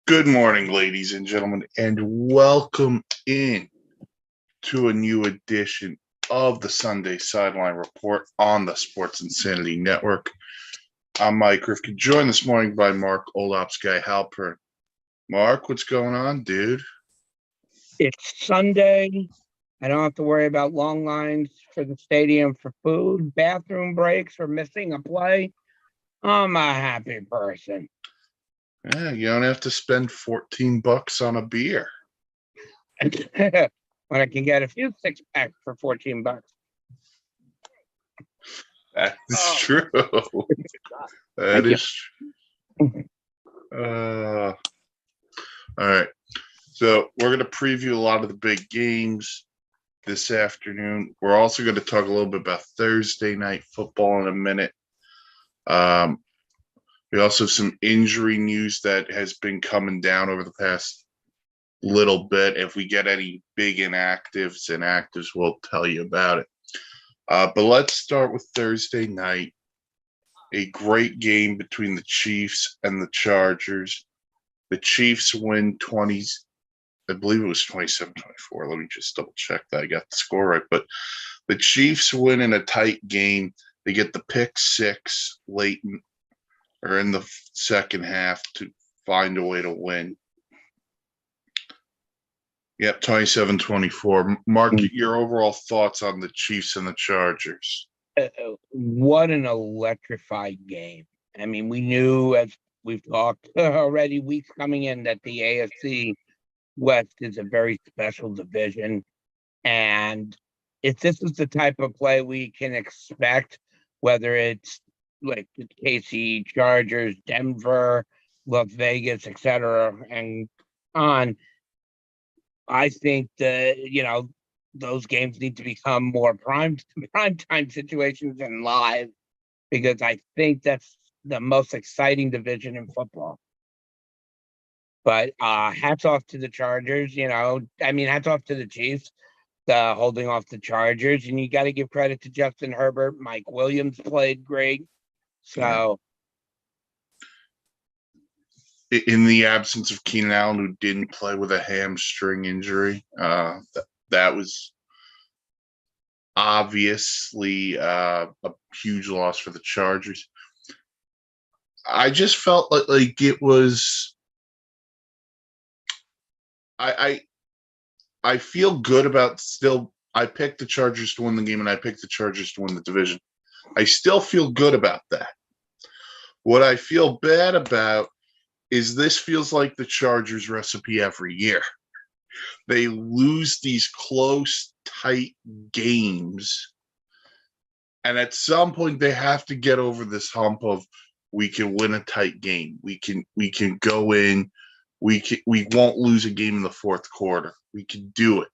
Good morning, ladies and gentlemen, and welcome in to a new edition of the Sunday Sideline Report on the Sports Insanity Network. I'm Mike Rifkin, joined this morning by Mark Old Ops Guy Halpern. Mark, what's going on, dude? It's Sunday. I don't have to worry about long lines for the stadium for food, bathroom breaks, or missing a play. I'm a happy person. Yeah, you don't have to spend $14 on a beer. When I can get a few six-packs for $14. That is true. That is true. All right. So we're going to preview a lot of the big games this afternoon. We're also going to talk a little bit about Thursday night football in a minute. We also have some injury news that has been coming down over the past little bit. If we get any big inactives, we'll tell you about it. But let's start with Thursday night. A great game between the Chiefs and the Chargers. The Chiefs win 20, I believe it was 27-24. Let me just double check that I got the score right. But the Chiefs win in a tight game. They get the pick six late in the second half to find a way to win. Yep, 27-24. Mark, your overall thoughts on the Chiefs and the Chargers? What an electrified game. I mean, we knew, as we've talked already weeks coming in, that the AFC West is a very special division. And if this is the type of play we can expect, whether it's like the KC Chargers, Denver, Las Vegas, etc., and on, I think that, those games need to become more prime time situations and live, because I think that's the most exciting division in football. But hats off to the Chargers, hats off to the Chiefs, holding off the Chargers. And you got to give credit to Justin Herbert. Mike Williams played great. So, in the absence of Keenan Allen, who didn't play with a hamstring injury, that was obviously a huge loss for the Chargers. I just felt like it was. I feel good about still. I picked the Chargers to win the game, and I picked the Chargers to win the division. I still feel good about that. What I feel bad about is this feels like the Chargers recipe every year. They lose these close, tight games, and at some point they have to get over this hump of we can win a tight game. We can go in. We won't lose a game in the fourth quarter. We can do it.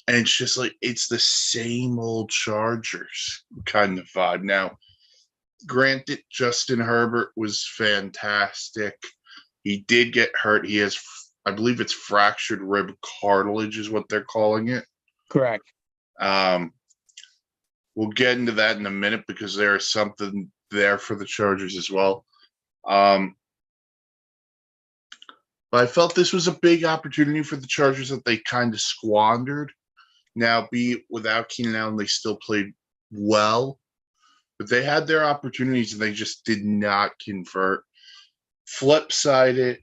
And it's just like it's the same old Chargers kind of vibe. Now, granted, Justin Herbert was fantastic. He did get hurt. He has, I believe it's fractured rib cartilage is what they're calling it. Correct. We'll get into that in a minute because there is something there for the Chargers as well. But I felt this was a big opportunity for the Chargers that they kind of squandered. Now, be it without Keenan Allen, they still played well. But they had their opportunities and they just did not convert. Flip side it,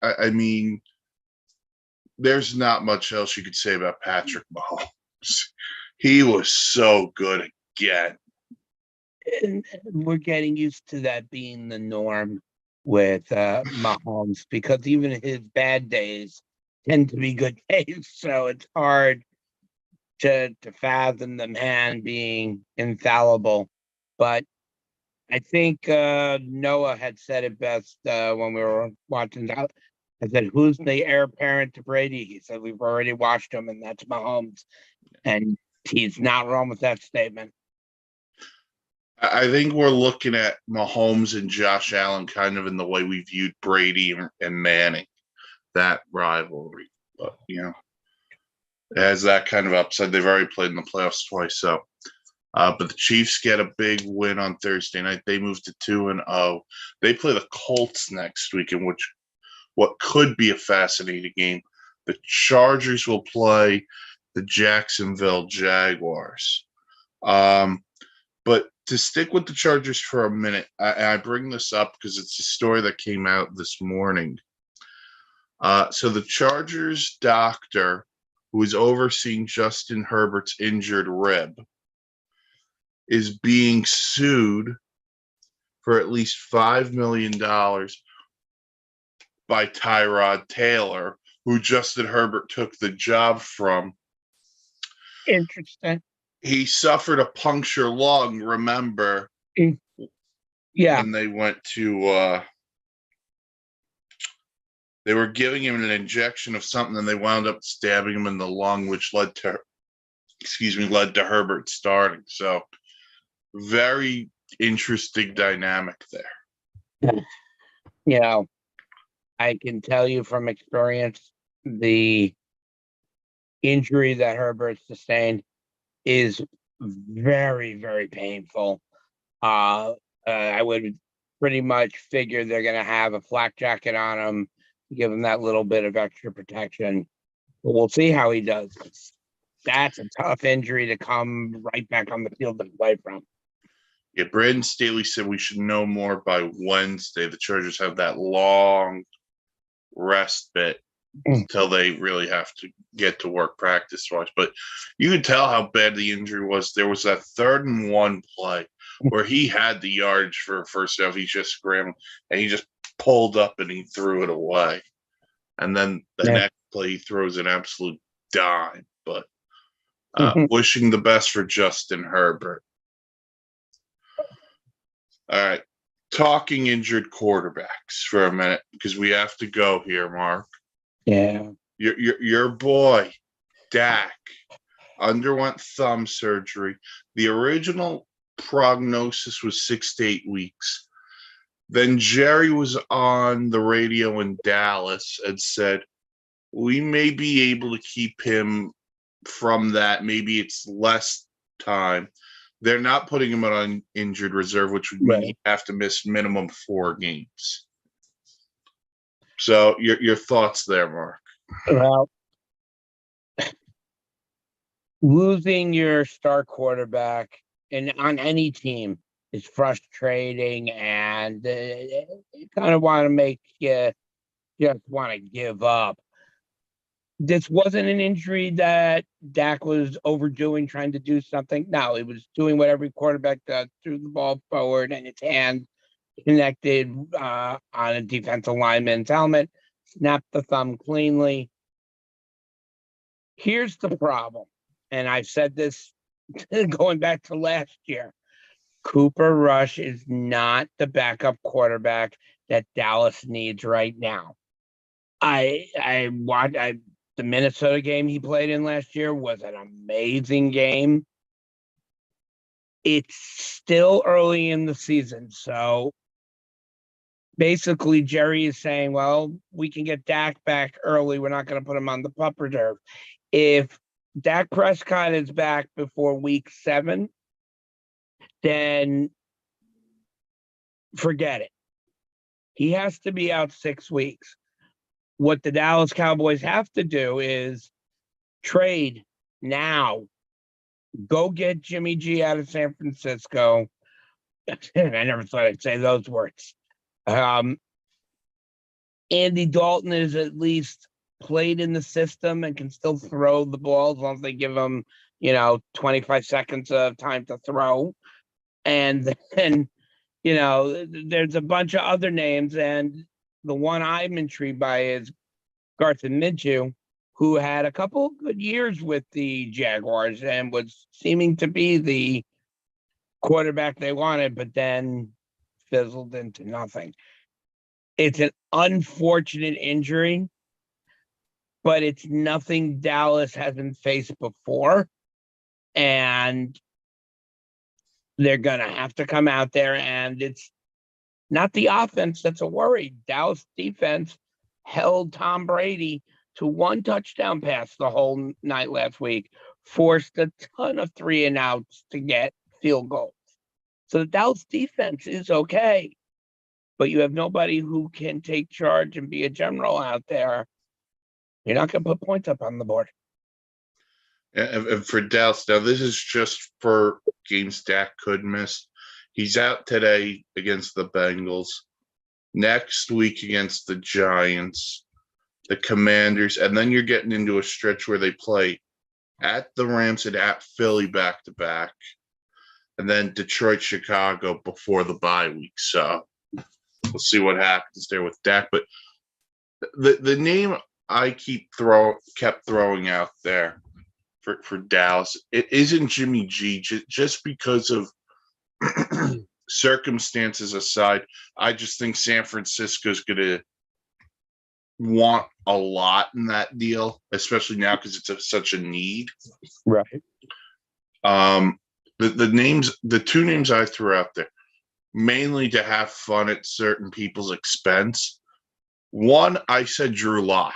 I mean, there's not much else you could say about Patrick Mahomes. He was so good again. And we're getting used to that being the norm with Mahomes, because even his bad days tend to be good days. So it's hard to fathom the man being infallible. But I think Noah had said it best when we were watching that. I said, who's the heir apparent to Brady? He said, we've already watched him, and that's Mahomes. And he's not wrong with that statement. I think we're looking at Mahomes and Josh Allen kind of in the way we viewed Brady and Manning, that rivalry. But, it has that kind of upside. They've already played in the playoffs twice. So But the Chiefs get a big win on Thursday night. They move to 2-0. They play the Colts next week, in which what could be a fascinating game. The Chargers will play the Jacksonville Jaguars. But to stick with the Chargers for a minute, I bring this up because it's a story that came out this morning. So the Chargers doctor who is overseeing Justin Herbert's injured rib is being sued for at least $5 million by Tyrod Taylor, who Justin Herbert took the job from. Interesting. He suffered a puncture lung, remember? Yeah. And they went to they were giving him an injection of something, and they wound up stabbing him in the lung, which led to Herbert starting. So very interesting dynamic there. You know, I can tell you from experience, the injury that Herbert sustained is very, very painful. I would pretty much figure they're going to have a flak jacket on him, give him that little bit of extra protection. But we'll see how he does. That's a tough injury to come right back on the field to play from. Yeah, Brandon Staley said we should know more by Wednesday. The Chargers have that long respite until they really have to get to work practice-wise. But you could tell how bad the injury was. There was that 3rd and 1 play where he had the yardage for a first down. He just scrambled, and he just pulled up and he threw it away. And then the next play, he throws an absolute dime. But wishing the best for Justin Herbert. All right. Talking injured quarterbacks for a minute, because we have to go here, Mark. Yeah. Your boy, Dak, underwent thumb surgery. The original prognosis was 6 to 8 weeks. Then Jerry was on the radio in Dallas and said, we may be able to keep him from that. Maybe it's less time. They're not putting him on injured reserve, which would mean he'd have to miss minimum 4 games. So your thoughts there, Mark? Well, losing your star quarterback and on any team is frustrating, and you kind of want to make you just want to give up. This wasn't an injury that Dak was overdoing, trying to do something. No, it was doing what every quarterback does, threw the ball forward and its hand connected on a defensive lineman's helmet, snapped the thumb cleanly. Here's the problem, and I've said this going back to last year. Cooper Rush is not the backup quarterback that Dallas needs right now. The Minnesota game he played in last year was an amazing game. It's still early in the season, so basically Jerry is saying, well, we can get Dak back early. We're not going to put him on the pup reserve. If Dak Prescott is back before week 7, then forget it. He has to be out 6 weeks. What the Dallas Cowboys have to do is trade now. Go get Jimmy G out of San Francisco. I never thought I'd say those words. Andy Dalton is at least played in the system and can still throw the ball as long as they give him, 25 seconds of time to throw. And then, there's a bunch of other names, and the one I'm intrigued by is Gardner Minshew, who had a couple of good years with the Jaguars and was seeming to be the quarterback they wanted, but then fizzled into nothing. It's an unfortunate injury, but it's nothing Dallas hasn't faced before. And they're going to have to come out there, and it's not the offense that's a worry. Dallas defense held Tom Brady to 1 touchdown pass the whole night last week, forced a ton of 3-and-outs to get field goals. So the Dallas defense is okay, but you have nobody who can take charge and be a general out there. You're not going to put points up on the board. And for Dallas, now this is just for games Dak could miss. He's out today against the Bengals. Next week against the Giants, the Commanders, and then you're getting into a stretch where they play at the Rams and at Philly back to back, and then Detroit, Chicago before the bye week. So we'll see what happens there with Dak. But the name I kept throwing out there for Dallas, it isn't Jimmy G, just because of circumstances aside. I just think San Francisco's going to want a lot in that deal, especially now because it's such a need. Right. The two names I threw out there, mainly to have fun at certain people's expense. One, I said Drew Lock.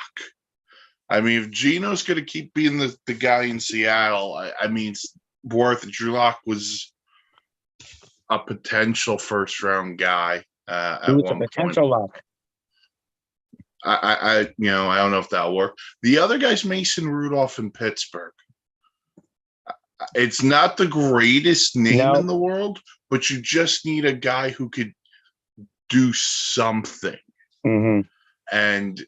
I mean, if Geno's going to keep being the guy in Seattle, I mean, it's worth. Drew Lock was a potential first round guy at one point. Potential lock. I don't know if that'll work. The other guy's Mason Rudolph in Pittsburgh. It's not the greatest name in the world, but you just need a guy who could do something. Mm-hmm. And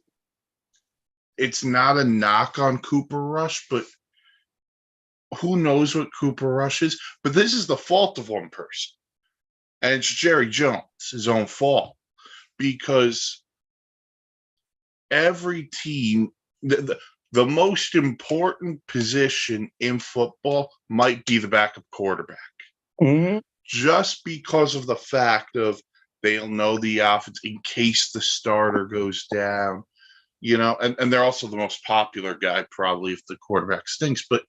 it's not a knock on Cooper Rush, but who knows what Cooper Rush is? But this is the fault of one person. And it's Jerry Jones, his own fault. Because every team, the most important position in football might be the backup quarterback. Mm-hmm. Just because of the fact of they'll know the offense in case the starter goes down. And they're also the most popular guy probably if the quarterback stinks. But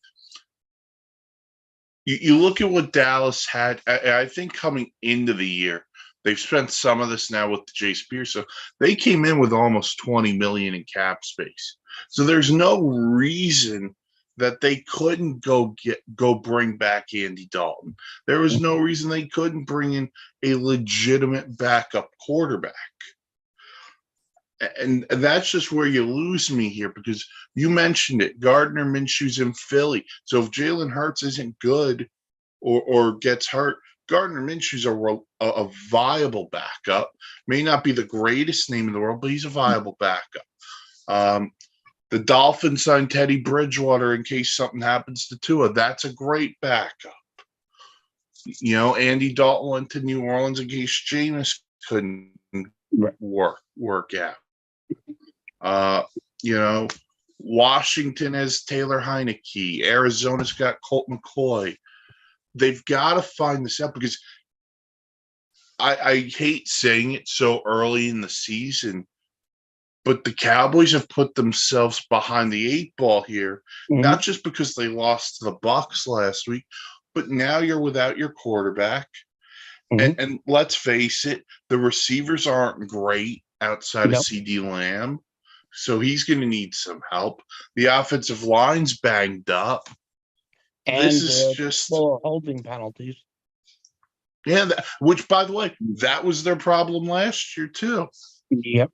you look at what Dallas had, I think coming into the year, they've spent some of this now with Jay Spears. So they came in with almost $20 million in cap space. So there's no reason that they couldn't go bring back Andy Dalton. There was no reason they couldn't bring in a legitimate backup quarterback. And that's just where you lose me here, because you mentioned it. Gardner Minshew's in Philly. So if Jalen Hurts isn't good or gets hurt, Gardner Minshew's a viable backup. May not be the greatest name in the world, but he's a viable backup. The Dolphins signed Teddy Bridgewater in case something happens to Tua. That's a great backup. Andy Dalton went to New Orleans in case Jameis couldn't work out. Washington has Taylor Heineke. Arizona's got Colt McCoy. They've got to find this out, because I hate saying it so early in the season, but the Cowboys have put themselves behind the eight ball here, not just because they lost to the Bucs last week, but now you're without your quarterback. And let's face it, the receivers aren't great outside of CD Lamb, so he's going to need some help. The offensive line's banged up. And this is just full holding penalties. Yeah, which, by the way, that was their problem last year too. Yep.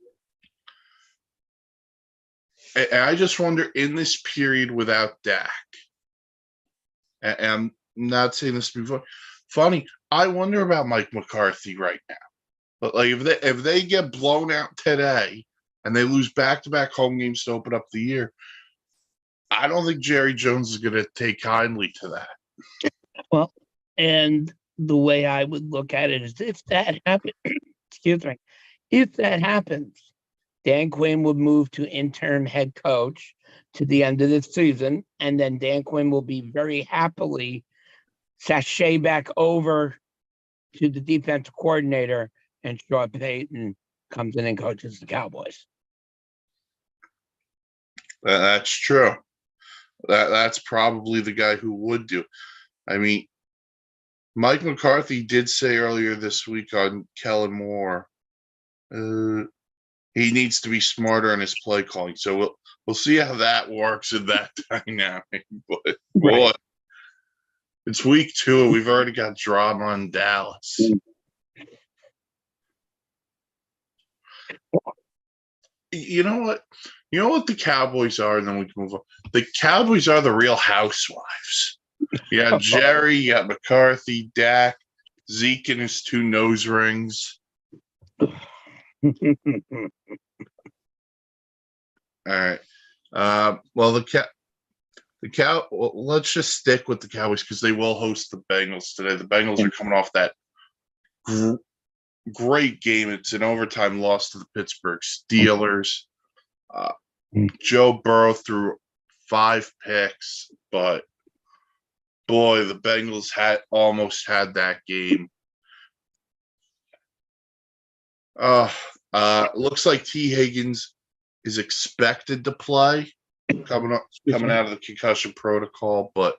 And I just wonder, in this period without Dak, and I'm not saying this before, funny, I wonder about Mike McCarthy right now. But like, if they get blown out today and they lose back-to-back home games to open up the year, I don't think Jerry Jones is going to take kindly to that. Well, and the way I would look at it is, if that happens, if that happens, Dan Quinn would move to interim head coach to the end of the season, and then Dan Quinn will be very happily sashay back over to the defensive coordinator, and Sean Payton comes in and coaches the Cowboys. That's true. That's probably the guy who would do. I mean, Mike McCarthy did say earlier this week on Kellen Moore, he needs to be smarter in his play calling. So we'll see how that works in that dynamic. But boy, It's week 2. We've already got drama in Dallas. You know what? You know what the Cowboys are, and then we can move on. The Cowboys are the Real Housewives. You got Jerry, you got McCarthy, Dak, Zeke and his 2 nose rings. All right. Well, let's just stick with the Cowboys because they will host the Bengals today. The Bengals are coming off that great game. It's an overtime loss to the Pittsburgh Steelers. Joe Burrow threw 5 picks, but boy, the Bengals almost had that game. Looks like T. Higgins is expected to play coming out of the concussion protocol. But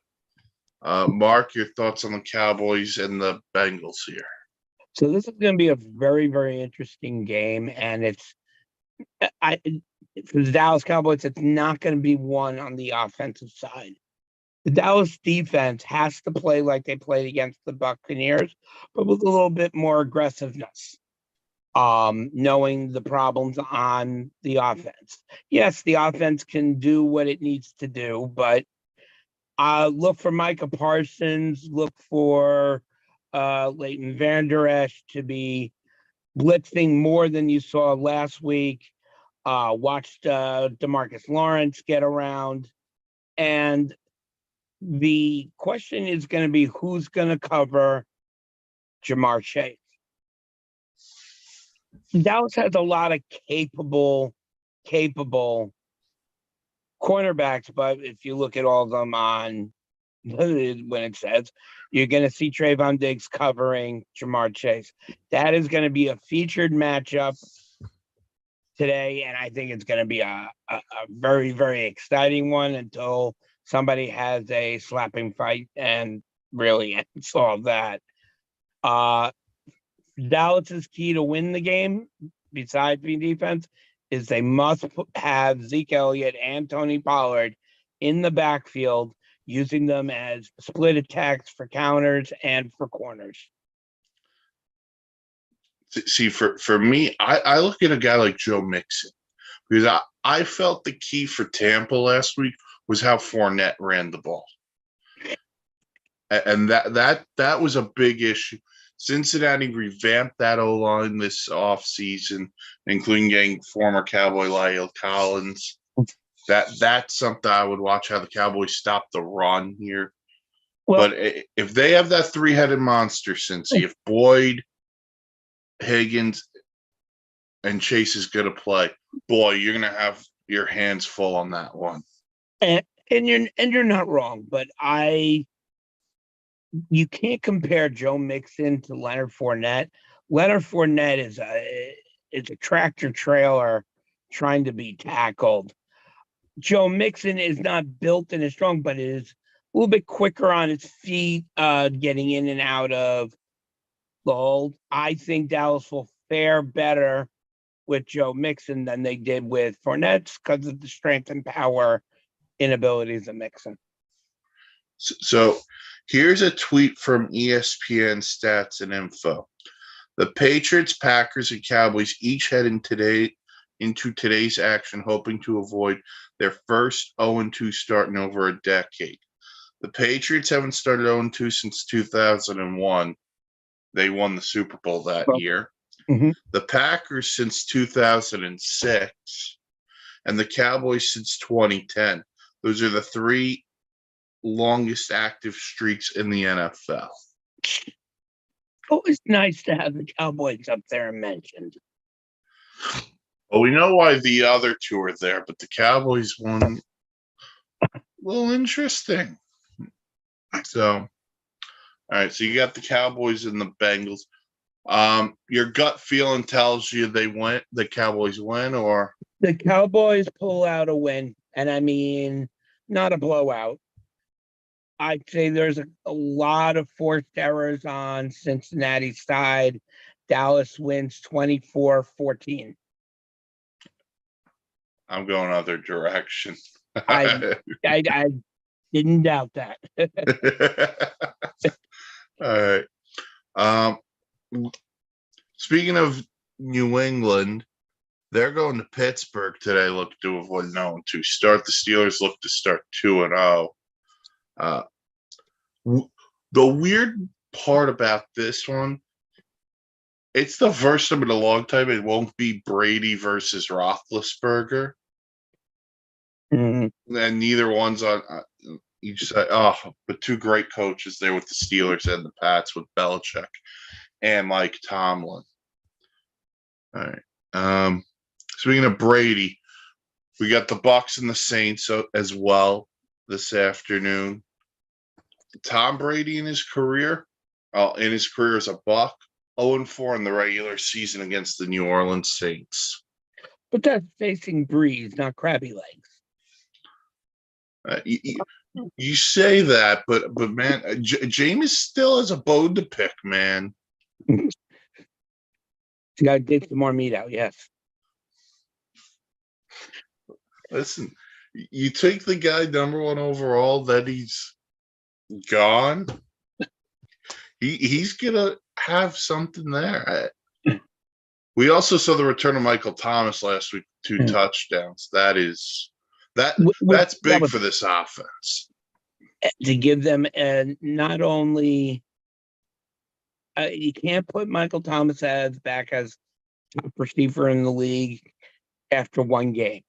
Mark, your thoughts on the Cowboys and the Bengals here? So this is going to be a very, very interesting game, and for the Dallas Cowboys, it's not going to be one on the offensive side. The Dallas defense has to play like they played against the Buccaneers, but with a little bit more aggressiveness. Knowing the problems on the offense. Yes, the offense can do what it needs to do, but look for Micah Parsons, look for Leighton Vander Esch to be blitzing more than you saw last week. Watched DeMarcus Lawrence get around. And the question is going to be who's going to cover Jamar Chase. Dallas has a lot of capable cornerbacks, but if you look at all of them on when it says you're going to see Trayvon Diggs covering Jamar Chase. That is going to be a featured matchup today, and I think it's going to be a very, very exciting one until somebody has a slapping fight and really solve that. Dallas's key to win the game, besides being defense, is they must have Zeke Elliott and Tony Pollard in the backfield, using them as split attacks for counters and for corners. See, for me, I look at a guy like Joe Mixon because I felt the key for Tampa last week was how Fournette ran the ball, and that was a big issue. Cincinnati revamped that O-line this offseason, including getting former Cowboy La'el Collins. That's something I would watch, how the Cowboys stop the run here. Well, but if they have that 3-headed monster, Cincy, if Boyd, Higgins, and Chase is going to play, boy, you're going to have your hands full on that one. And you're not wrong, but you can't compare Joe Mixon to Leonard Fournette. Leonard Fournette is a tractor trailer trying to be tackled. Joe Mixon is not built and as strong, but is a little bit quicker on his feet, getting in and out of the hold. I think Dallas will fare better with Joe Mixon than they did with Fournette because of the strength and power inabilities of Mixon. So here's a tweet from ESPN Stats and Info. The Patriots, Packers, and Cowboys each head into today's action, hoping to avoid their first 0-2 start in over a decade. The Patriots haven't started 0-2 since 2001. They won the Super Bowl that year. Mm-hmm. The Packers since 2006, and the Cowboys since 2010. Those are the 3 longest active streaks in the NFL. Always nice to have the Cowboys up there mentioned. Well, we know why the other 2 are there, but the Cowboys one, a little interesting. So, all right, so you got the Cowboys and the Bengals. Your gut feeling tells you the Cowboys win, or the Cowboys pull out a win, and I mean not a blowout. I'd say there's a lot of forced errors on Cincinnati's side. Dallas wins 24-14. I'm going other direction. Didn't doubt that. All right. Um, Speaking of New England, they're going to Pittsburgh today. Look to avoid 0-2. Start the Steelers. Look to start 2-0. The weird part about this one, it's the first time in a long time it won't be Brady versus Roethlisberger, Mhm. and neither one's on each side. Oh, but two great coaches there with the Steelers and the Pats with Belichick and Mike Tomlin. All right. Speaking of Brady, we got the Bucks and the Saints as well this afternoon. Tom Brady in his career as a Buck, 0-4 in the regular season against the New Orleans Saints. But that's facing Breeze, not Crabby Legs. You say that, but man, Jameis still has a bone to pick, man. You got to dig some more meat out, yes. Listen, you take the guy number 1 overall, then he's gone. He's gonna have something there. We also saw the return of Michael Thomas last week, 2 touchdowns. That's big for this offense. To give them not only you can't put Michael Thomas back as top receiver in the league after one game.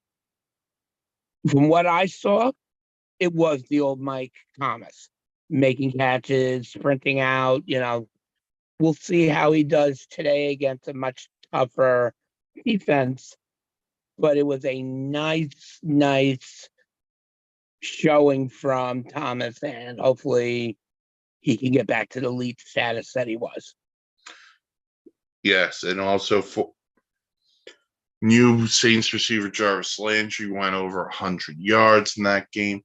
From what I saw, it was the old Mike Thomas making catches, sprinting out. We'll see how he does today against a much tougher defense. But it was a nice showing from Thomas, and hopefully he can get back to the elite status that he was. Yes, and also for new Saints receiver Jarvis Landry went over 100 yards in that game.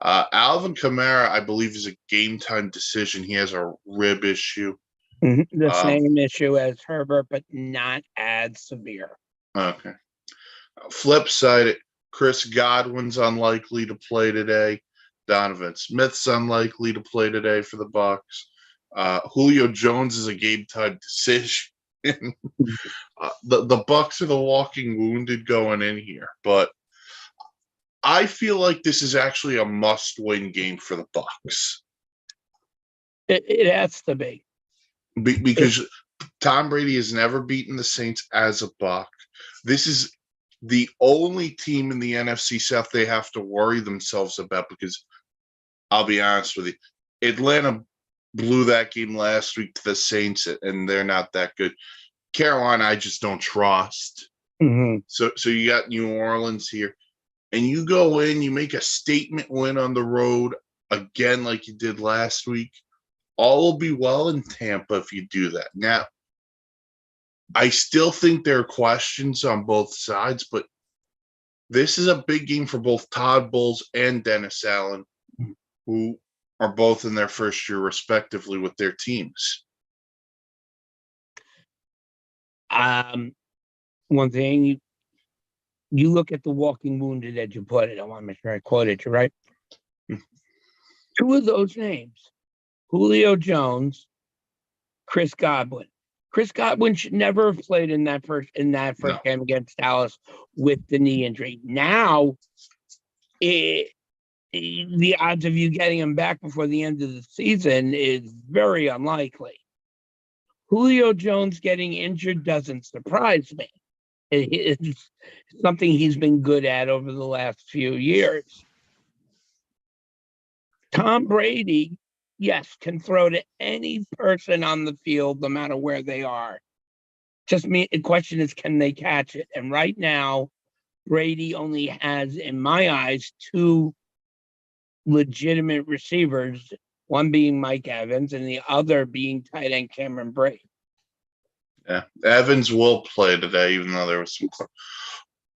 Alvin Kamara, I believe, is a game-time decision. He has a rib issue. The same issue as Herbert, but not as severe. Okay. Flip side, Chris Godwin's unlikely to play today. Donovan Smith's unlikely to play today for the Bucks. Julio Jones is a game-time decision. The Bucks are the walking wounded going in here, but I feel like this is actually a must-win game for the Bucks. It has to be. Because Tom Brady has never beaten the Saints as a Buck. This is the only team in the NFC South they have to worry themselves about, because I'll be honest with you, Atlanta blew that game last week to the Saints, and they're not that good. Carolina, I just don't trust. Mm-hmm. So you got New Orleans here, and you go in, you make a statement win on the road again like you did last week. All will be well in Tampa if you do that. Now, I still think there are questions on both sides, but this is a big game for both Todd Bowles and Dennis Allen, who are both in their first year respectively with their teams. One thing, you look at the walking wounded that you put it. I want to make sure I quoted you right. 2 of those names, Julio Jones, Chris Godwin. Chris Godwin should never have played in that first game against Dallas with the knee injury. Now, the odds of you getting him back before the end of the season is very unlikely. Julio Jones getting injured doesn't surprise me. It's something he's been good at over the last few years. Tom Brady, yes, can throw to any person on the field, no matter where they are. The question is, can they catch it? And right now, Brady only has, in my eyes, 2 legitimate receivers, one being Mike Evans and the other being tight end Cameron Brate. Yeah, Evans will play today, even though there was some.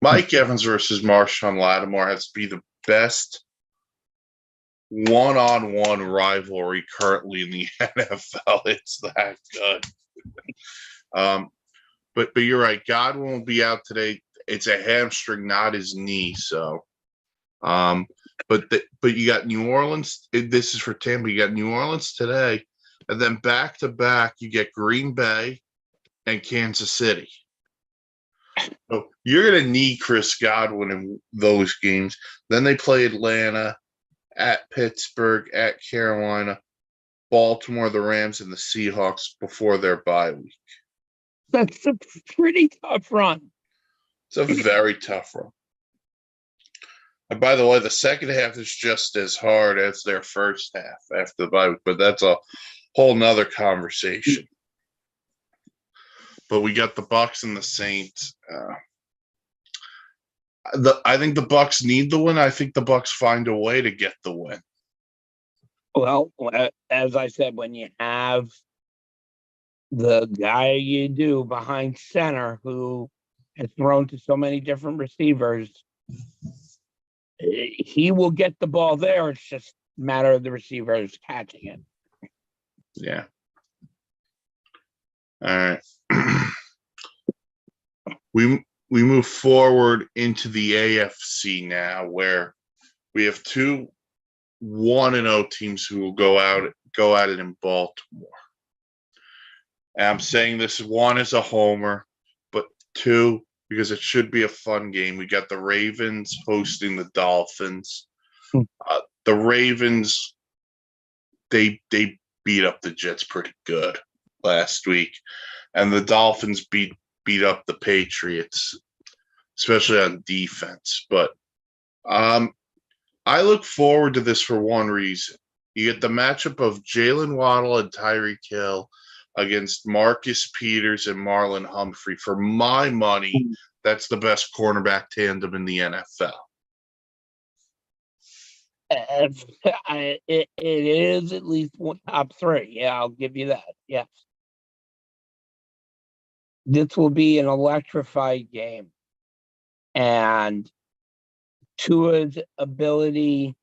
Mike Evans versus Marshawn Lattimore has to be the best one-on-one rivalry currently in the NFL. It's that good. But you're right. Godwin will be out today. It's a hamstring, not his knee. So, but you got New Orleans. This is for Tampa. You got New Orleans today, and then back to back you get Green Bay and Kansas City. So you're going to need Chris Godwin in those games. Then they play Atlanta, at Pittsburgh, at Carolina, Baltimore, the Rams, and the Seahawks before their bye week. That's a pretty tough run. It's a very tough run. And by the way, the second half is just as hard as their first half after the bye week, but that's a whole nother conversation. But we got the Bucs and the Saints. I think the Bucs need the win. I think the Bucs find a way to get the win. Well, as I said, when you have the guy you do behind center who has thrown to so many different receivers, he will get the ball there. It's just a matter of the receivers catching it. Yeah. All right. We move forward into the AFC now, where we have two 1-0 teams who will go at it in Baltimore. And I'm saying this, one is a homer, but two, because it should be a fun game. We got the Ravens hosting the Dolphins. The Ravens, they beat up the Jets pretty good last week, and the Dolphins beat up the Patriots, especially on defense. But I look forward to this for one reason. You get the matchup of Jalen Waddle and Tyreek Hill against Marcus Peters and Marlon Humphrey. For my money, that's the best cornerback tandem in the NFL. It is at least one top three. Yeah, I'll give you that. Yes. This will be an electrified game. And Tua's ability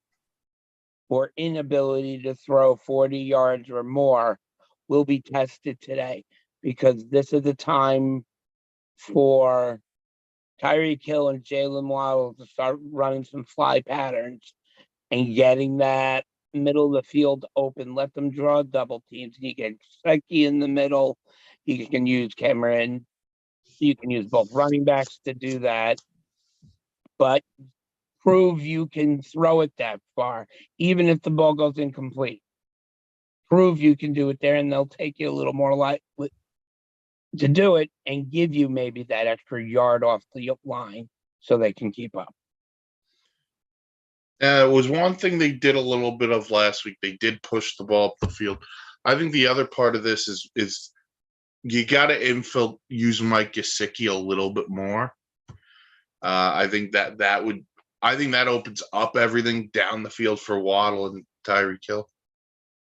or inability to throw 40 yards or more will be tested today, because this is the time for Tyreek Hill and Jalen Waddle to start running some fly patterns and getting that middle of the field open. Let them draw double teams. You get Psyche in the middle. You can use Cameron. You can use both running backs to do that. But prove you can throw it that far, even if the ball goes incomplete. Prove you can do it there, and they'll take you a little more light to do it and give you maybe that extra yard off the line so they can keep up. It was one thing they did a little bit of last week. They did push the ball up the field. I think the other part of this is you got to use Mike Gesicki a little bit more. I think that opens up everything down the field for Waddle and Tyreek Hill,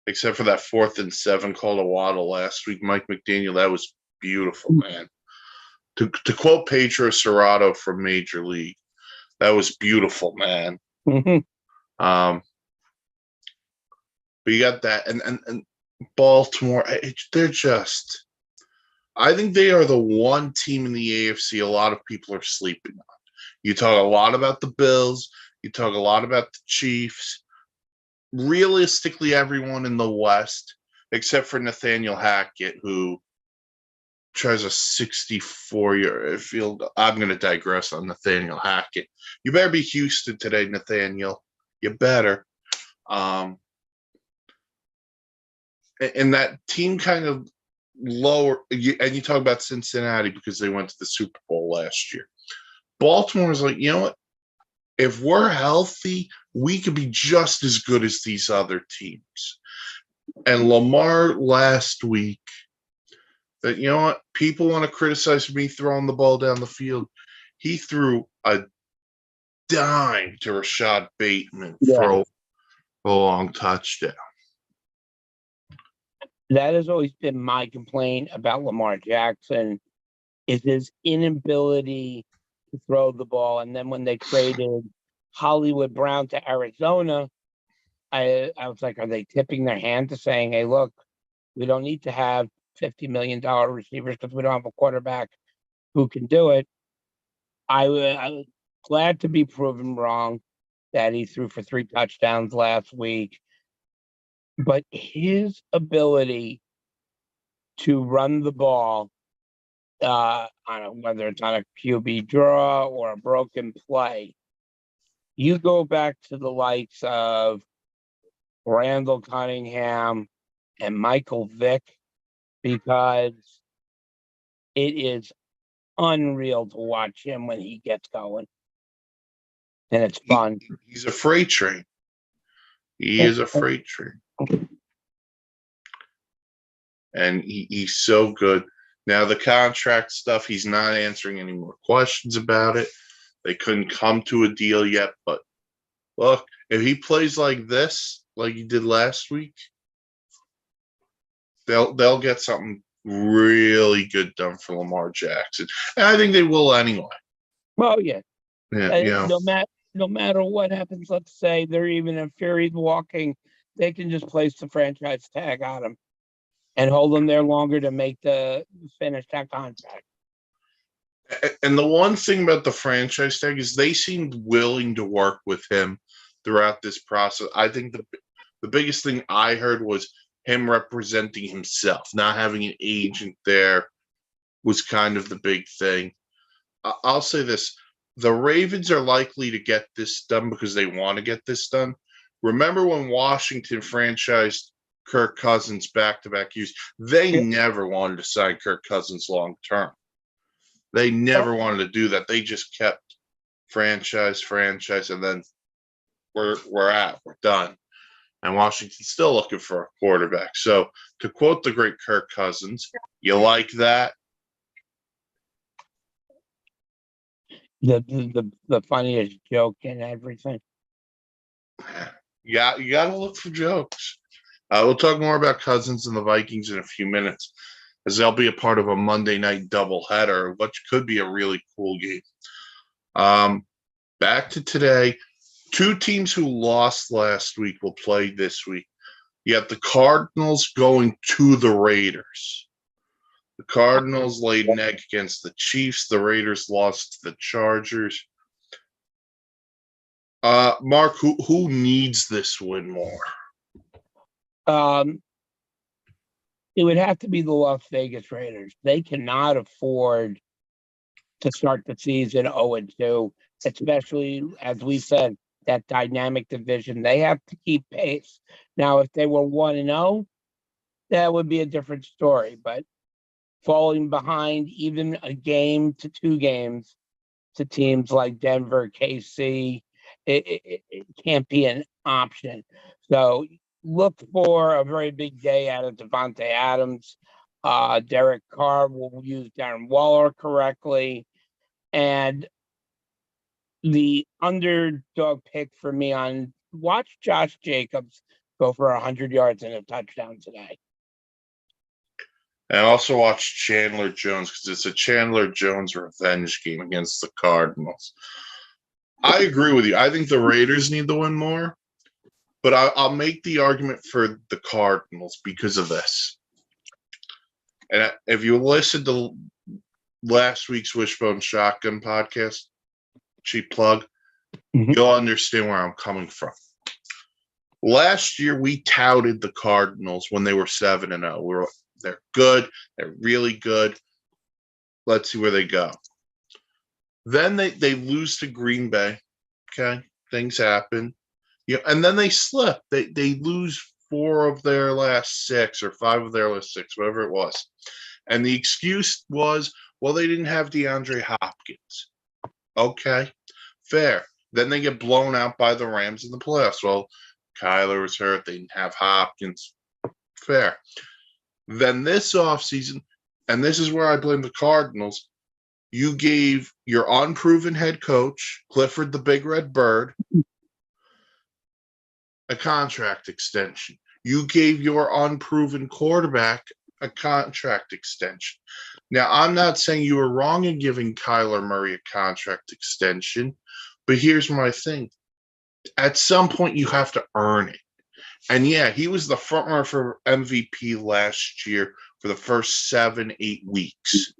except for that 4th and 7 call to Waddle last week. Mike McDaniel, that was beautiful, man. To quote Pedro Serrato from Major League, that was beautiful, man. Mm-hmm. But you got that, and Baltimore, they're just. I think they are the one team in the AFC a lot of people are sleeping on. You talk a lot about the Bills. You talk a lot about the Chiefs. Realistically, everyone in the West, except for Nathaniel Hackett, who tries a 64-year field. I'm going to digress on Nathaniel Hackett. You better be Houston today, Nathaniel. You better. And that team kind of lower, and you talk about Cincinnati because they went to the Super Bowl last year. Baltimore is like, you know what? If we're healthy, we could be just as good as these other teams. And Lamar last week, that, you know what? People want to criticize me throwing the ball down the field. He threw a dime to Rashad Bateman for a long touchdown. That has always been my complaint about Lamar Jackson, is his inability to throw the ball. And then when they traded Hollywood Brown to Arizona, I was like, are they tipping their hand to saying, hey, look, we don't need to have $50 million receivers because we don't have a quarterback who can do it. I was glad to be proven wrong. that he threw for 3 touchdowns last week. But his ability to run the ball, whether it's on a QB draw or a broken play, you go back to the likes of Randall Cunningham and Michael Vick, because it is unreal to watch him when he gets going. And it's fun. He's a freight train. He is a freight train. And he's so good. Now, the contract stuff, he's not answering any more questions about it. They couldn't come to a deal yet. But look, if he plays like this, like he did last week, they'll get something really good done for Lamar Jackson. And I think they will anyway. Well, yeah. Yeah, No matter what happens, let's say they're even in Fury's walking, they can just place the franchise tag on him and hold him there longer to make the finish that contract. And the one thing about the franchise tag is they seemed willing to work with him throughout this process. I think the biggest thing I heard was him representing himself, not having an agent there was kind of the big thing. I'll say this. The Ravens are likely to get this done because they want to get this done. Remember when Washington franchised Kirk Cousins back-to-back years? They never wanted to sign Kirk Cousins long-term. They never wanted to do that. They just kept franchise, and then we're done. And Washington's still looking for a quarterback. So to quote the great Kirk Cousins, you like that? The funniest joke and everything. Yeah, you got to look for jokes. We'll talk more about Cousins and the Vikings in a few minutes, as they'll be a part of a Monday night doubleheader, which could be a really cool game. Back to today, 2 teams who lost last week will play this week. You have the Cardinals going to the Raiders. The Cardinals laid an egg against the Chiefs. The Raiders lost to the Chargers. Mark, who needs this win more? It would have to be the Las Vegas Raiders. They cannot afford to start the season 0-2, especially, as we said, that dynamic division. They have to keep pace. Now, if they were 1-0, that would be a different story. But falling behind even a game to 2 games to teams like Denver, KC, it can't be an option. So look for a very big day out of Devontae Adams. Derek Carr will use Darren Waller correctly. And the underdog pick for me on watch Josh Jacobs go for 100 yards and a touchdown today. And also watch Chandler Jones, because it's a Chandler Jones revenge game against the Cardinals. I agree with you. I think the Raiders need to win more, but I'll make the argument for the Cardinals because of this. And if you listen to last week's Wishbone Shotgun podcast, cheap plug, you'll understand where I'm coming from. Last year, we touted the Cardinals when they were 7-0. They're good. They're really good. Let's see where they go. Then they lose to Green Bay. Okay, things happen. And then they slip. They lose 4 of their last 6 or 5 of their last 6, whatever it was. And the excuse was, well, they didn't have DeAndre Hopkins. Okay, fair. Then they get blown out by the Rams in the playoffs. Well, Kyler was hurt. They didn't have Hopkins. Fair. Then this offseason, and this is where I blame the Cardinals, you gave your unproven head coach, Clifford the Big Red Bird, a contract extension. You gave your unproven quarterback a contract extension. Now, I'm not saying you were wrong in giving Kyler Murray a contract extension, but here's my thing. At some point, you have to earn it. And yeah, he was the front runner for MVP last year for the first 7-8 weeks.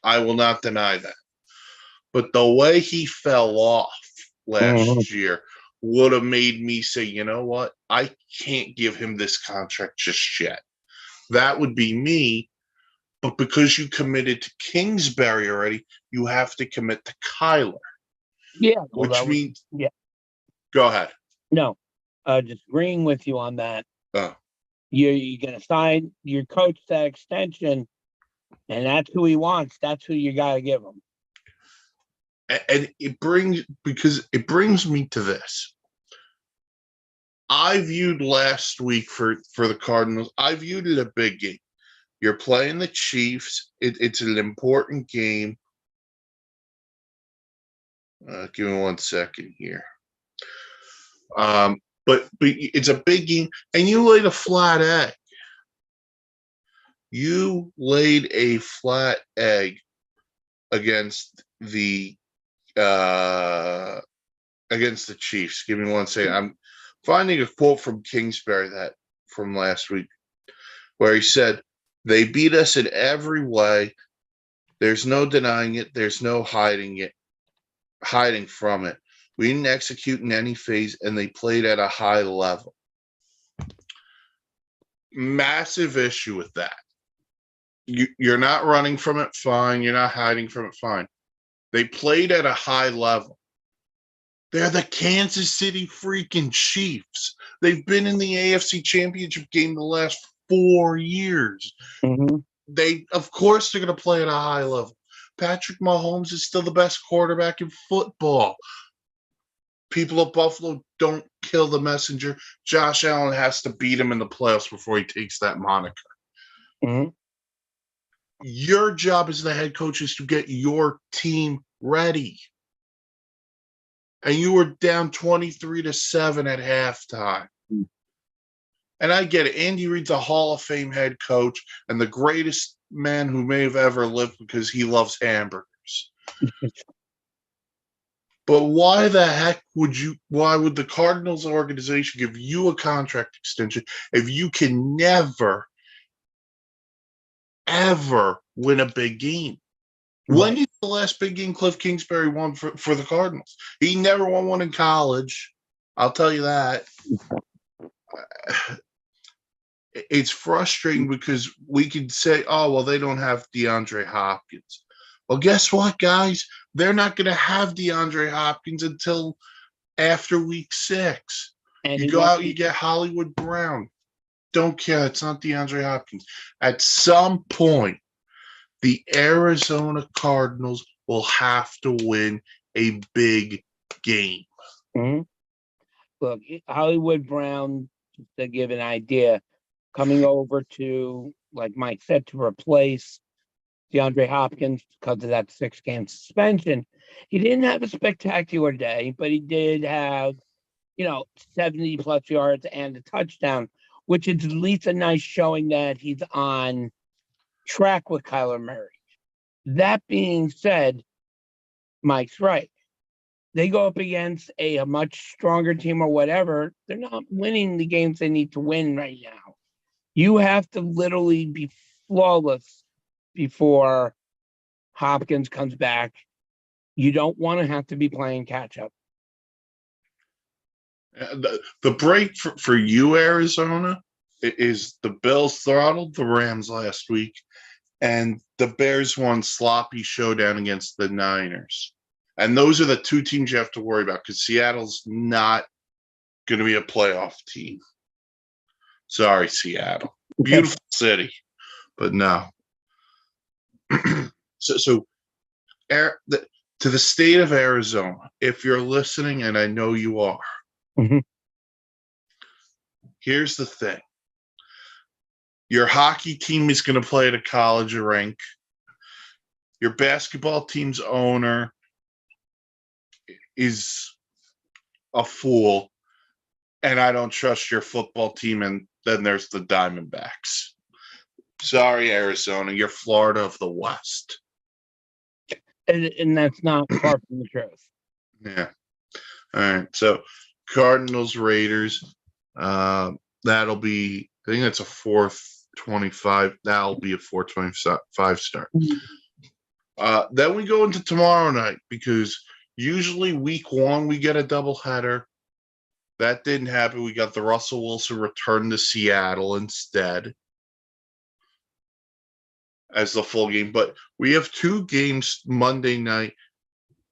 I will not deny that. But the way he fell off last year would have made me say, you know what? I can't give him this contract just yet. That would be me. But because you committed to Kingsbury already, you have to commit to Kyler, Yeah, well, which that was, means yeah, go ahead. no, just agreeing with you on that. Oh. You're going to sign your coach that extension, and that's who he wants. That's who you got to give him. And it brings me to this. I viewed last week for the Cardinals, I viewed it a big game. You're playing the Chiefs. It's an important game. Give me 1 second here. But it's a big game, and you laid a flat egg. You laid a flat egg against the Chiefs. Give me 1 second. I'm finding a quote from Kingsbury from last week where he said, "They beat us in every way. There's no denying it. There's no hiding from it. We didn't execute in any phase, and they played at a high level." Massive issue with that. You're not running from it, fine. You're not hiding from it, fine. They played at a high level. They're the Kansas City freaking Chiefs. They've been in the AFC Championship game the last 4 years. Mm-hmm. Of course, they're going to play at a high level. Patrick Mahomes is still the best quarterback in football. People of Buffalo, don't kill the messenger. Josh Allen has to beat him in the playoffs before he takes that moniker. Mm-hmm. Your job as the head coach is to get your team ready. And you were down 23-7 at halftime. Mm-hmm. And I get it. Andy Reid's a Hall of Fame head coach and the greatest man who may have ever lived because he loves hamburgers. But why the heck would the Cardinals organization give you a contract extension if you can never, ever win a big game? Right. When is the last big game Cliff Kingsbury won for the Cardinals? He never won one in college. I'll tell you that. It's frustrating because we could say, oh, well, they don't have DeAndre Hopkins. Well, guess what, guys? They're not going to have DeAndre Hopkins until after week 6. And you go out, you get Hollywood Brown. Don't care. It's not DeAndre Hopkins. At some point, the Arizona Cardinals will have to win a big game. Mm-hmm. Look, Hollywood Brown, just to give an idea, coming over to, like Mike said, to replace DeAndre Hopkins because of that 6-game suspension. He didn't have a spectacular day, but he did have, 70-plus yards and a touchdown, which is at least a nice showing that he's on track with Kyler Murray. That being said, Mike's right. They go up against a much stronger team or whatever. They're not winning the games they need to win right now. You have to literally be flawless before Hopkins comes back. You don't want to have to be playing catch up. The break for you, Arizona, is the Bills throttled the Rams last week, and the Bears won sloppy showdown against the Niners. And those are the two teams you have to worry about because Seattle's not going to be a playoff team. Sorry, Seattle. Beautiful city, but no. So to the state of Arizona, if you're listening, and I know you are, here's the thing. Your hockey team is going to play at a college rink. Your basketball team's owner is a fool, and I don't trust your football team, and then there's the Diamondbacks. Sorry, Arizona, you're Florida of the West. And that's not far from the truth. Yeah. All right. So Cardinals, Raiders, that'll be, I think that's a 4:25. That'll be a 4:25 start. Then we go into tomorrow night because usually week 1 we get a doubleheader. That didn't happen. We got the Russell Wilson return to Seattle instead as the full game. But we have two games Monday night.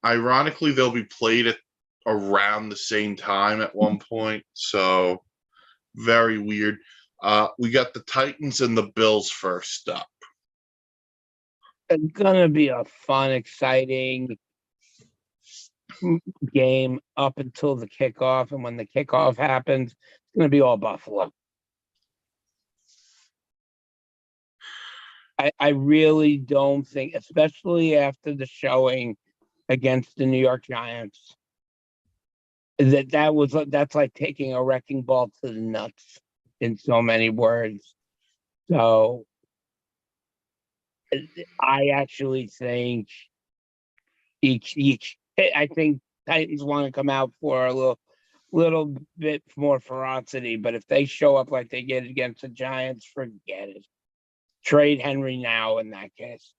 Ironically, they'll be played at around the same time at one point. So very weird. We got the Titans and the Bills first up. It's gonna be a fun, exciting game up until the kickoff, and when the kickoff happens, it's gonna be all Buffalo. I really don't think, especially after the showing against the New York Giants, that's like taking a wrecking ball to the nuts in so many words. So I actually think I think Titans want to come out for a little bit more ferocity, but if they show up like they did against the Giants, forget it. Trade Henry now in that case.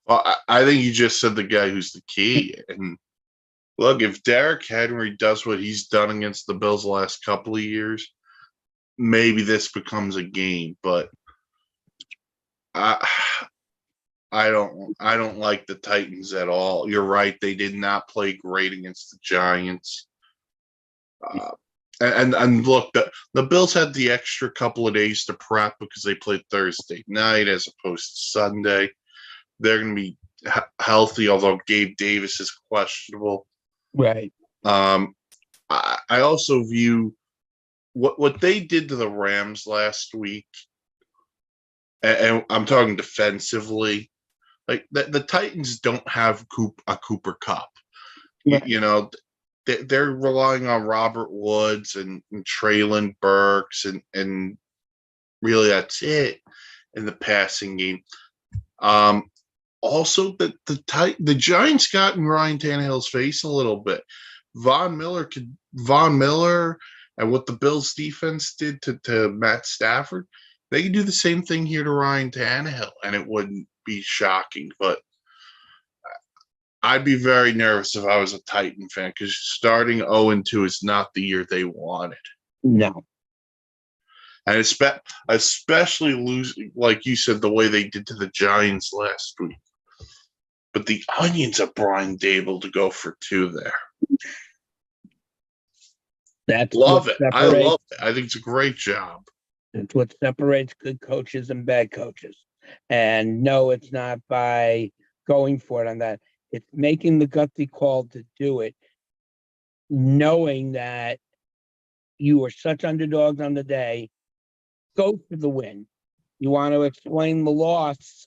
Well, I think you just said the guy who's the key. And look, if Derrick Henry does what he's done against the Bills the last couple of years, maybe this becomes a game. But I don't like the Titans at all. You're right; they did not play great against the Giants. And look, the Bills had the extra couple of days to prep because they played Thursday night as opposed to Sunday. They're going to be healthy, although Gabe Davis is questionable. Right. I also view what they did to the Rams last week, and I'm talking defensively. Like the Titans don't have a Cooper Kupp. Right. You know, they're relying on Robert Woods and Traylon Burks, and really that's it in the passing game. Also, the Giants got in Ryan Tannehill's face a little bit. Von Miller, and what the Bills defense did to Matt Stafford, they could do the same thing here to Ryan Tannehill, and it wouldn't be shocking. But I'd be very nervous if I was a Titan fan because starting 0-2 is not the year they wanted. No. And especially losing, like you said, the way they did to the Giants last week. But the onions of Brian Dable to go for 2 there. That's love it. I love it. I think it's a great job. It's what separates good coaches and bad coaches. And no, it's not by going for it on that. It's making the gutsy call to do it, knowing that you are such underdogs on the day. Go for the win. You want to explain the loss.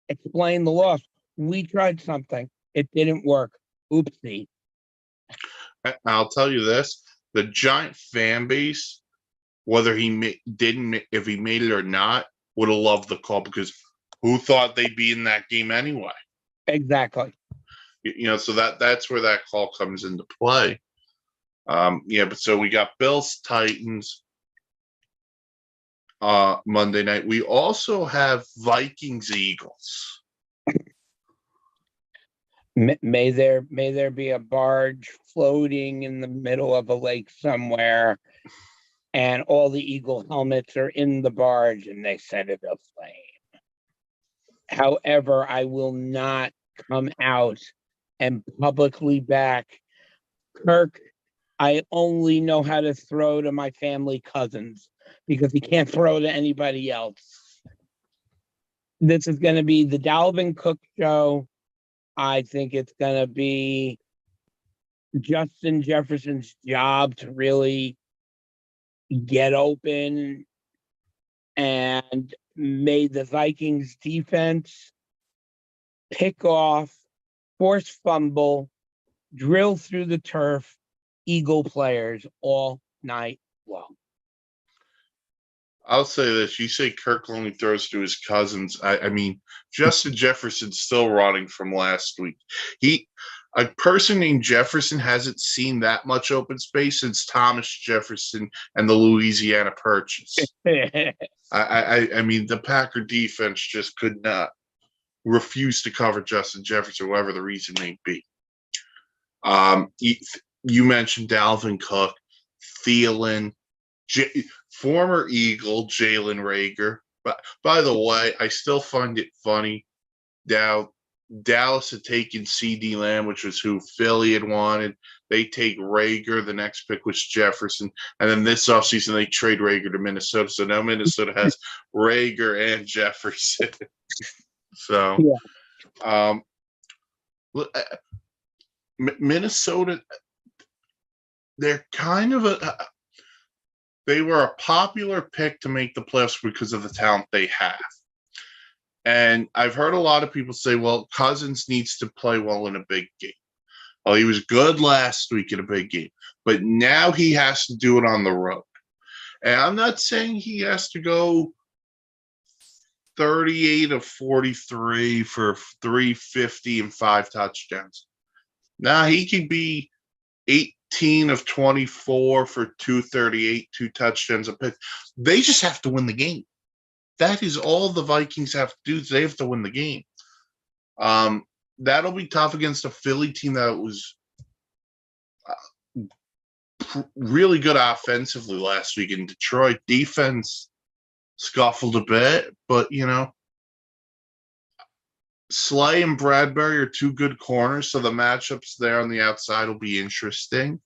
Explain the loss. We tried something. It didn't work. Oopsie. I'll tell you this. The Giant fan base, whether if he made it or not, would have loved the call because who thought they'd be in that game anyway? Exactly. So that's where that call comes into play. But so we got Bills Titans Monday night. We also have Vikings Eagles. May there be a barge floating in the middle of a lake somewhere, and all the eagle helmets are in the barge, and they set it aflame. However, I will not come out and publicly back Kirk. I only know how to throw to my family cousins because he can't throw to anybody else. This is going to be the Dalvin Cook show. I think it's going to be Justin Jefferson's job to really get open, and made the Vikings defense pick off, force fumble, drill through the turf, Eagle players all night long. I'll say this. You say Kirk only throws to his cousins. I mean, Justin Jefferson's still rotting from last week. A person named Jefferson hasn't seen that much open space since Thomas Jefferson and the Louisiana Purchase. I mean, the Packer defense just could not refuse to cover Justin Jefferson, whatever the reason may be. You mentioned Dalvin Cook. Thielen, former Eagle Jalen Rager. But by the way, I still find it funny. Now, Dallas had taken CD Lamb, which was who Philly had wanted. They take Rager. The next pick was Jefferson. And then this offseason, they trade Rager to Minnesota. So now Minnesota has Rager and Jefferson. So, Minnesota, they're kind of they were a popular pick to make the playoffs because of the talent they have. And I've heard a lot of people say, well, Cousins needs to play well in a big game. Well, he was good last week in a big game, but now he has to do it on the road. And I'm not saying he has to go 38 of 43 for 350 and 5 touchdowns. Now he could be 18 of 24 for 238, 2 touchdowns a pick. They just have to win the game. That is all the Vikings have to do. They have to win the game. That'll be tough against a Philly team that was really good offensively last week in Detroit. Defense scuffled a bit, but, Slay and Bradbury are 2 good corners, so the matchups there on the outside will be interesting.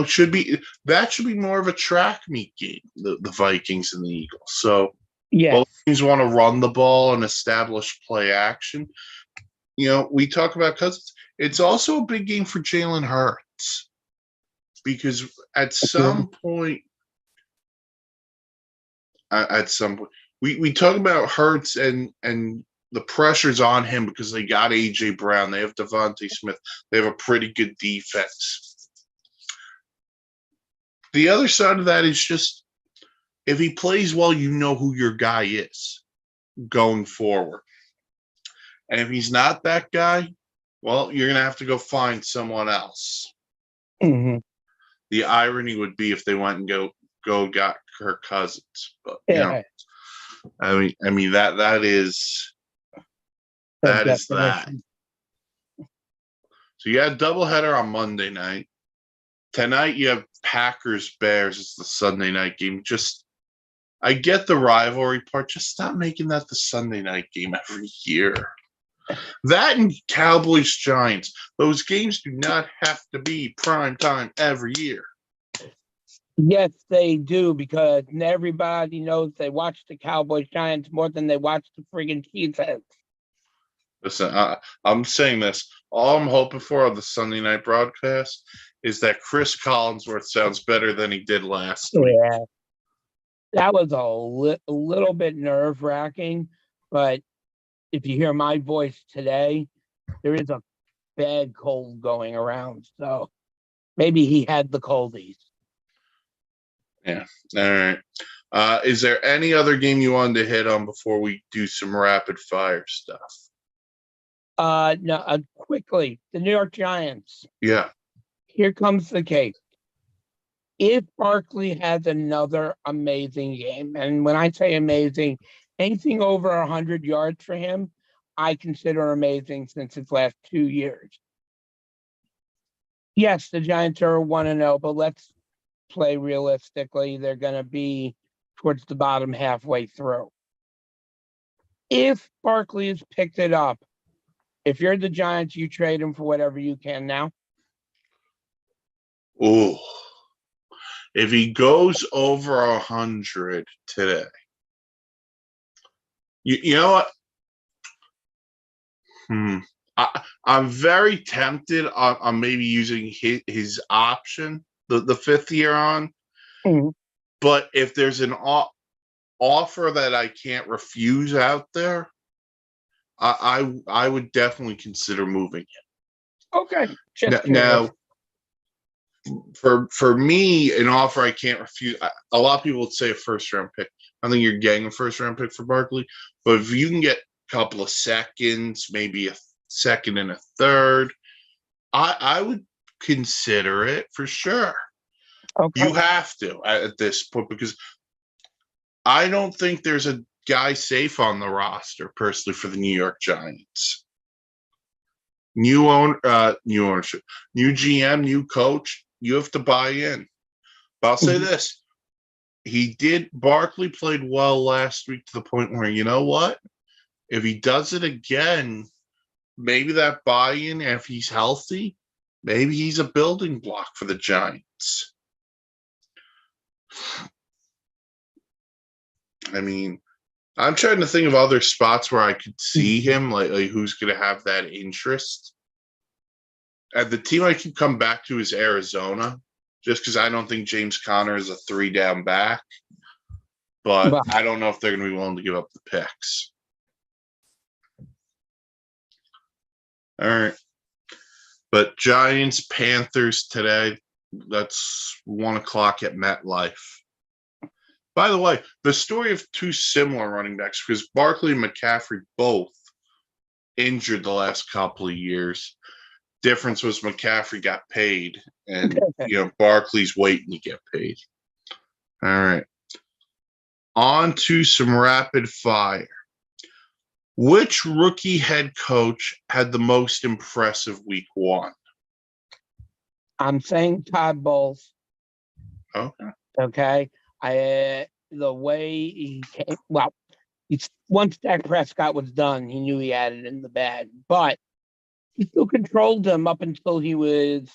Should be more of a track meet game, the Vikings and the Eagles. So both teams want to run the ball and establish play action. We talk about Cousins. It's also a big game for Jalen Hurts because at some point, we talk about Hurts and the pressure's on him because they got A.J. Brown. They have Devontae Smith. They have a pretty good defense. The other side of that is just if he plays well, you know who your guy is going forward. And if he's not that guy, well, you're going to have to go find someone else. Mm-hmm. The irony would be if they went and got Kirk Cousins. But, I mean that is that. So you had a doubleheader on Monday night. Tonight you have Packers Bears. It's the Sunday night game. I get the rivalry part. Just stop making that the Sunday night game every year. That and Cowboys Giants. Those games do not have to be prime time every year. Yes, they do, because everybody knows they watch the Cowboys Giants more than they watch the friggin' Cheeseheads. Listen, I'm saying this. All I'm hoping for on the Sunday night broadcast is that Chris Collinsworth sounds better than he did last week. Yeah, that was a little bit nerve-wracking, but if you hear my voice today, there is a bad cold going around, so maybe he had the coldies. Yeah. All right. Is there any other game you wanted to hit on before we do some rapid fire stuff? No, quickly, the New York Giants. Yeah. Here comes the case. If Barkley has another amazing game, and when I say amazing, anything over 100 yards for him, I consider amazing since his last 2 years. Yes, the Giants are 1-0, but let's play realistically. They're going to be towards the bottom halfway through. If Barkley has picked it up, if you're the Giants, you trade him for whatever you can now. Oh, if he goes over 100 today, you know what? I'm very tempted on maybe using his option, the 5th year on. Mm-hmm. But if there's an offer that I can't refuse out there, I would definitely consider moving him. Okay. Now, for me, an offer I can't refuse. A lot of people would say a 1st-round pick. I think you're getting a 1st-round pick for Barkley, but if you can get a couple of seconds, maybe a 2nd and a 3rd, I would consider it for sure. Okay. You have to at this point because I don't think there's a guy safe on the roster personally for the New York Giants. New ownership, new GM, new coach. You have to buy in. But I'll say this. Barkley played well last week to the point where, you know what? If he does it again, maybe that buy-in, if he's healthy, maybe he's a building block for the Giants. I mean, I'm trying to think of other spots where I could see him, like who's going to have that interest. And the team I keep coming back to is Arizona, just because I don't think James Conner is a 3-down back. But Well, I don't know if they're going to be willing to give up the picks. All right. But Giants, Panthers today, that's 1 o'clock at MetLife. By the way, the story of two similar running backs, because Barkley and McCaffrey both injured the last couple of years. Difference was McCaffrey got paid, and Barkley's waiting to get paid. All right. On to some rapid fire. Which rookie head coach had the most impressive week 1? I'm saying Todd Bowles. Okay. Okay. The way he came, well, once Dak Prescott was done, he knew he had it in the bag, but he still controlled him up until he was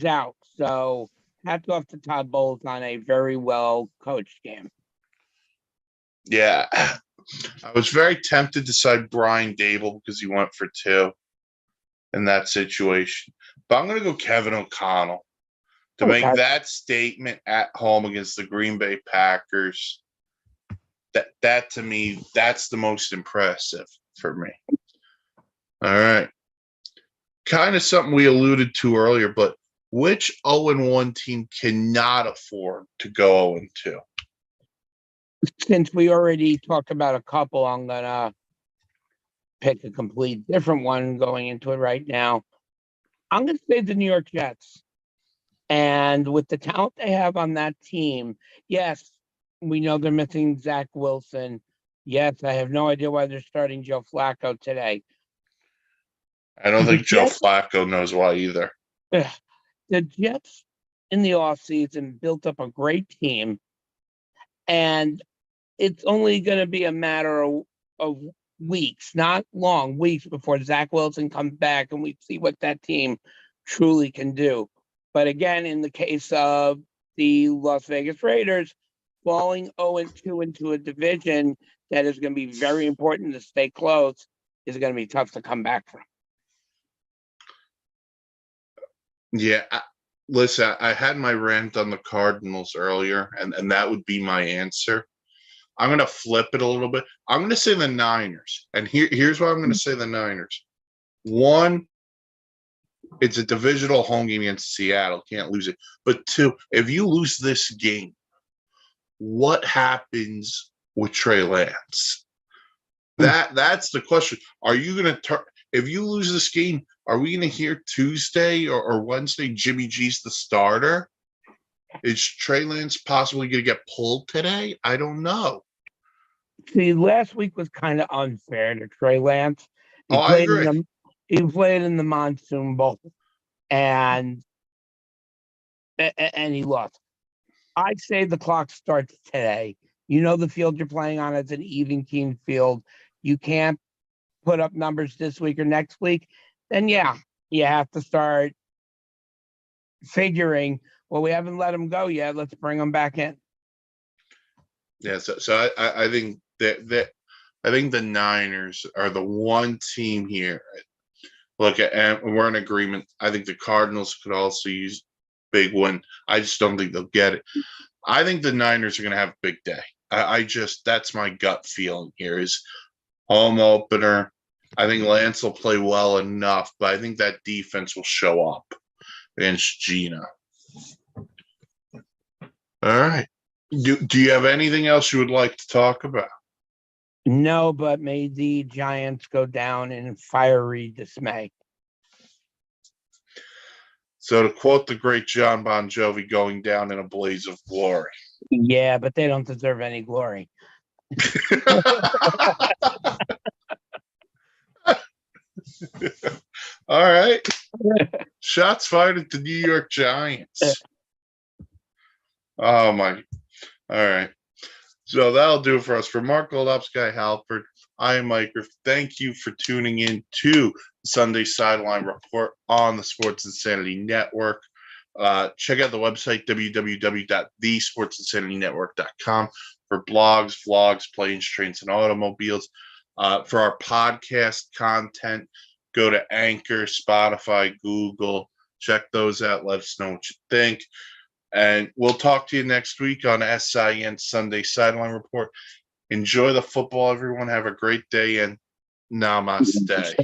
out. So hats off to Todd Bowles on a very well coached game. Yeah. I was very tempted to side Brian Dable because he went for 2 in that situation. But I'm going to go Kevin O'Connell to make that statement at home against the Green Bay Packers. That to me, that's the most impressive for me. All right. Kind of something we alluded to earlier, but which 0-1 team cannot afford to go 0-2? Since we already talked about a couple, I'm going to pick a complete different one going into it right now. I'm going to say the New York Jets. And with the talent they have on that team, yes, we know they're missing Zach Wilson. Yes, I have no idea why they're starting Joe Flacco today. I don't think Joe Flacco knows why either. The Jets in the offseason built up a great team, and it's only going to be a matter of weeks, not long, weeks before Zach Wilson comes back and we see what that team truly can do. But again, in the case of the Las Vegas Raiders, falling 0-2 into a division that is going to be very important to stay close is going to be tough to come back from. Yeah. Listen, I had my rant on the Cardinals earlier, and that would be my answer. I'm going to flip it a little bit. I'm going to say the Niners. And here's why I'm going to say the Niners. 1, it's a divisional home game against Seattle. Can't lose it. But 2, if you lose this game, what happens with Trey Lance? That's the question. Are you going to if you lose this game, are we going to hear Tuesday or Wednesday Jimmy G's the starter? Is Trey Lance possibly going to get pulled today? I don't know. See, last week was kind of unfair to Trey Lance. I agree. He played in the Monsoon Bowl, and he lost. I'd say the clock starts today. You know the field you're playing on is an even team field. You can't put up numbers this week or next week. Then, yeah, you have to start figuring, well, we haven't let him go yet. Let's bring him back in. Yeah, so I think that I think the Niners are the one team here. Look, and we're in agreement. I think the Cardinals could also use big win. I just don't think they'll get it. I think the Niners are going to have a big day. That's my gut feeling here is home opener. I think Lance will play well enough, but I think that defense will show up against Gina. All right. Do you have anything else you would like to talk about? No, but may the Giants go down in fiery dismay. So to quote the great John Bon Jovi, going down in a blaze of glory. Yeah, but they don't deserve any glory. All right. Shots fired at the New York Giants. Oh my. All right. So that'll do it for us. For Mark Goldupsky Halford, I am Mike Griff. Thank you for tuning in to Sunday Sideline Report on the Sports Insanity Network. Check out the website, www.thesportsinsanitynetwork.com, for blogs, vlogs, planes, trains, and automobiles. For our podcast content, go to Anchor, Spotify, Google. Check those out. Let us know what you think. And we'll talk to you next week on SIN Sunday Sideline Report. Enjoy the football, everyone. Have a great day, and namaste.